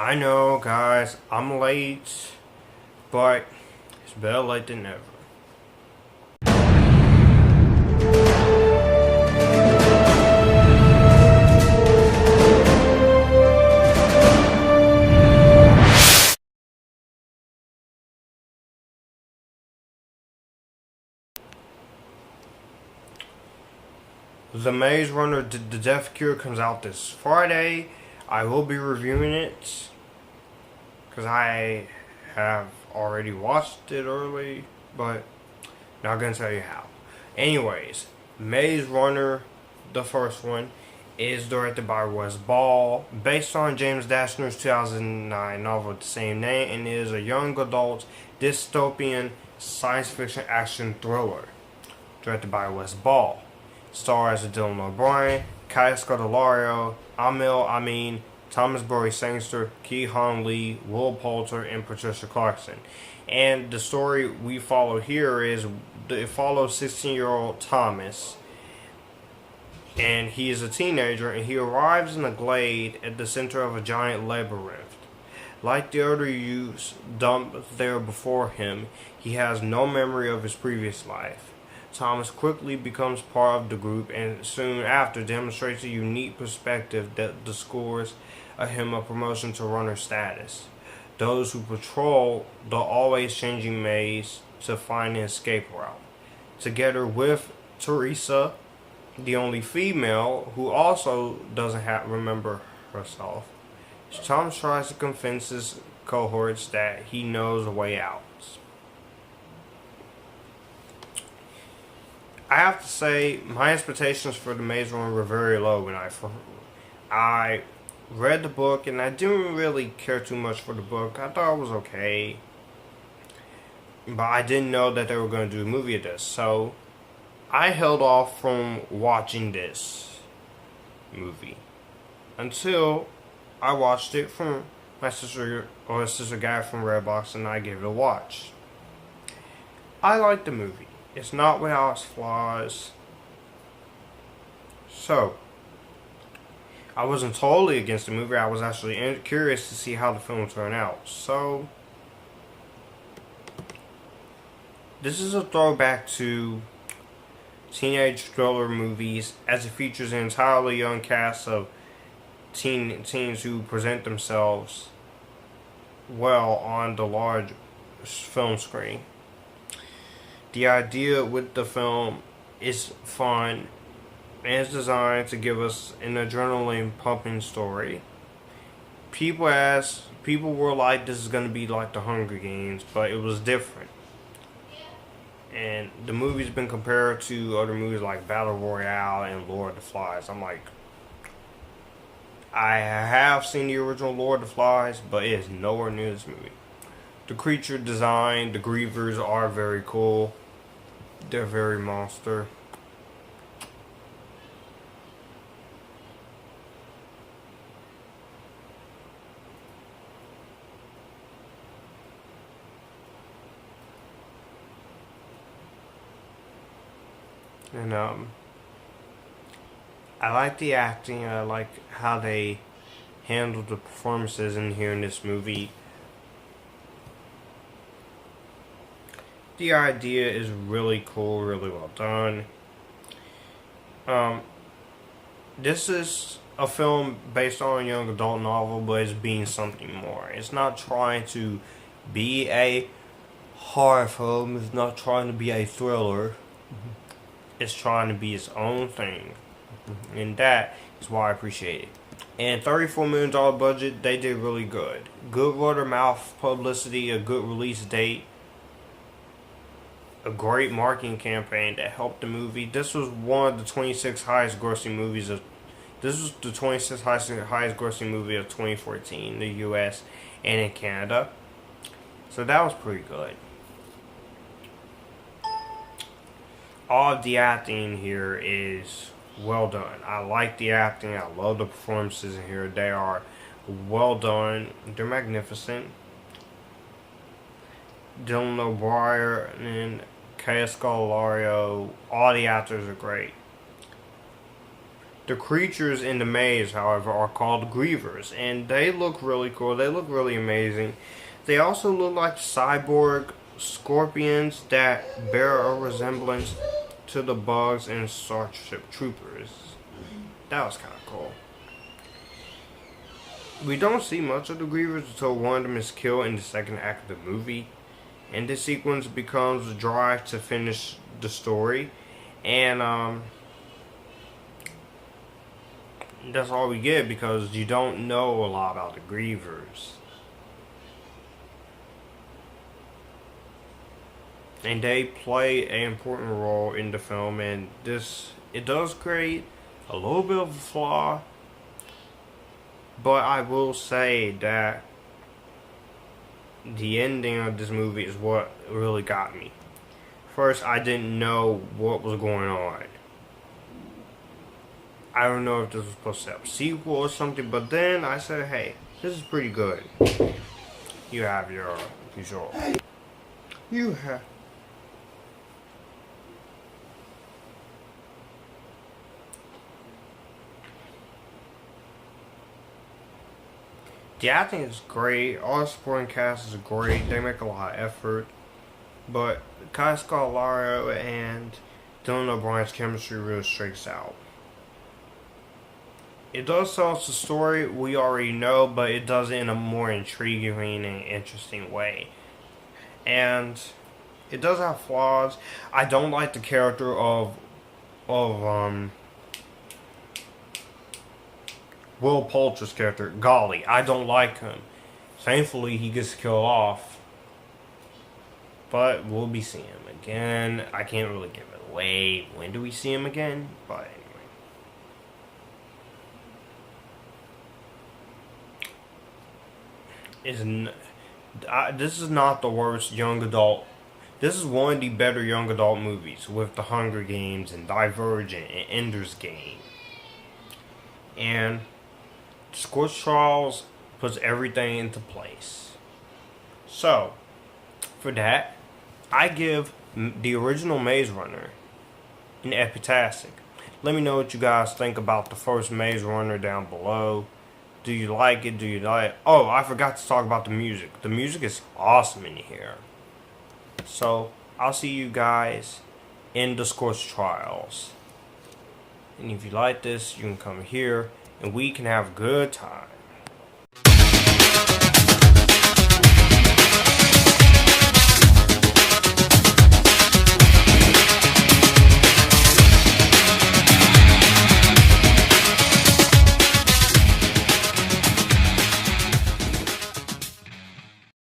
I know, guys, I'm late, but it's better late than never. The Maze Runner The Death Cure comes out this Friday. I will be reviewing it because I have already watched it early, but not gonna tell you how. Anyways, Maze Runner, the first one, is directed by Wes Ball, based on James Dashner's 2009 novel with the same name, and is a young adult dystopian science fiction action thriller directed by Wes Ball. Stars Dylan O'Brien, Kai Scodelario, Ameen, Thomas Brodie-Sangster, Ki-Hon Lee, Will Poulter, and Patricia Clarkson. And the story we follow here is it follows 16-year-old Thomas, and he is a teenager, and he arrives in a glade at the center of a giant labyrinth. Like the other youths dumped there before him, he has no memory of his previous life. Thomas quickly becomes part of the group and soon after demonstrates a unique perspective that scores him a promotion to runner status. Those who patrol the always changing maze to find an escape route. Together with Teresa, the only female who also doesn't remember herself, Thomas tries to convince his cohorts that he knows a way out. I have to say, my expectations for the Maze Runner were very low when I read the book, and I didn't really care too much for the book. I thought it was okay, but I didn't know that they were going to do a movie of this, so I held off from watching this movie until I watched it from my sister guy from Redbox, and I gave it a watch. I liked the movie. It's not without its flaws. So, I wasn't totally against the movie. I was actually curious to see how the film would turn out. So, this is a throwback to teenage thriller movies, as it features an entirely young cast of teens who present themselves well on the large film screen. The idea with the film is fun and it's designed to give us an adrenaline pumping story. People were like, this is going to be like the Hunger Games, but it was different. And the movie's been compared to other movies like Battle Royale and Lord of the Flies. I'm like, I have seen the original Lord of the Flies, but it is nowhere near this movie. The creature design, the grievers are very cool. They're very monster. And I like the acting. I like how they handled the performances in here in this movie. The idea is really cool, really well done. This is a film based on a young adult novel, but it's being something more. It's not trying to be a horror film. It's not trying to be a thriller. It's trying to be its own thing. And that is why I appreciate it. And $34 million budget, they did really good. Good word of mouth publicity, a good release date, a great marketing campaign that helped the movie. This was one of the 26 highest grossing movies of. This was the 26th highest grossing movie of 2014 in the U.S. and in Canada. So that was pretty good. All of the acting here is well done. I like the acting. I love the performances in here. They are well done. They're magnificent. Dylan O'Brien and Kai Scodelario, all the actors are great. The creatures in the maze, however, are called grievers, and they look really cool. They look really amazing. They also look like cyborg scorpions that bear a resemblance to the bugs in Starship Troopers. That was kind of cool. We don't see much of the grievers until one of them is killed in the second act of the movie, and this sequence becomes the drive to finish the story, and that's all we get because you don't know a lot about the grievers. And they play an important role in the film, and it does create a little bit of a flaw, but I will say that the ending of this movie is what really got me. First, I didn't know what was going on. I don't know if this was supposed to have a sequel or something, but then I said, hey, this is pretty good. You have your visual. You have... The acting is great. All the supporting cast is great. They make a lot of effort. But Scodelario and Dylan O'Brien's chemistry really streaks out. It does tell us the story we already know, but it does it in a more intriguing and interesting way. And it does have flaws. I don't like the character of Will Poulter's character, Golly. I don't like him. Thankfully, he gets killed off. But we'll be seeing him again. I can't really give it away. When do we see him again? But anyway. This is not the worst young adult. This is one of the better young adult movies with The Hunger Games and Divergent and Ender's Game. And Scorch Trials puts everything into place. So, for that, I give the original Maze Runner an Epictastic. Let me know what you guys think about the first Maze Runner down below. Do you like it? Do you like it? Oh, I forgot to talk about the music. The music is awesome in here. So, I'll see you guys in the Scorch Trials. And if you like this, you can come here and we can have a good time.